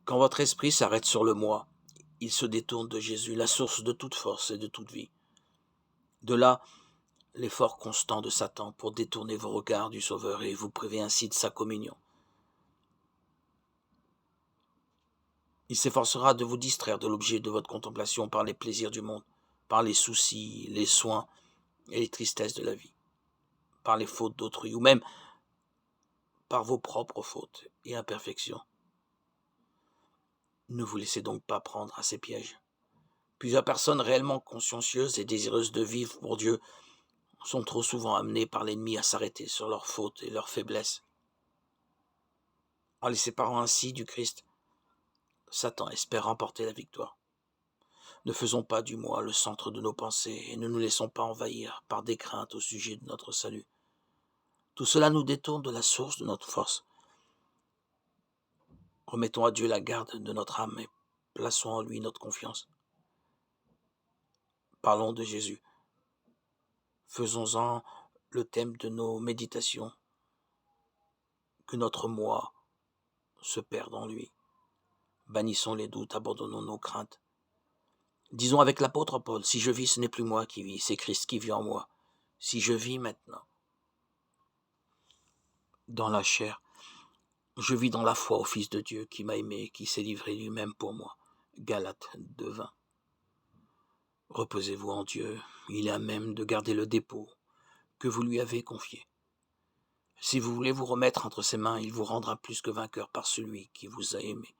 Quand votre esprit s'arrête sur le moi, il se détourne de Jésus, la source de toute force et de toute vie. De là, l'effort constant de Satan pour détourner vos regards du Sauveur et vous priver ainsi de sa communion. Il s'efforcera de vous distraire de l'objet de votre contemplation par les plaisirs du monde, par les soucis, les soins et les tristesses de la vie, par les fautes d'autrui ou même par vos propres fautes et imperfections. Ne vous laissez donc pas prendre à ces pièges. Plusieurs personnes réellement consciencieuses et désireuses de vivre pour Dieu sont trop souvent amenées par l'ennemi à s'arrêter sur leurs fautes et leurs faiblesses. En les séparant ainsi du Christ, Satan espère remporter la victoire. Ne faisons pas du moi le centre de nos pensées et ne nous laissons pas envahir par des craintes au sujet de notre salut. Tout cela nous détourne de la source de notre force. Remettons à Dieu la garde de notre âme et plaçons en lui notre confiance. Parlons de Jésus. Faisons-en le thème de nos méditations. Que notre moi se perde en lui. Bannissons les doutes, abandonnons nos craintes. Disons avec l'apôtre Paul, si je vis, ce n'est plus moi qui vis, c'est Christ qui vit en moi. Si je vis maintenant dans la chair, je vis dans la foi au Fils de Dieu qui m'a aimé, qui s'est livré lui-même pour moi. Galates 2:20. Reposez-vous en Dieu, il est à même de garder le dépôt que vous lui avez confié. Si vous voulez vous remettre entre ses mains, il vous rendra plus que vainqueur par celui qui vous a aimé.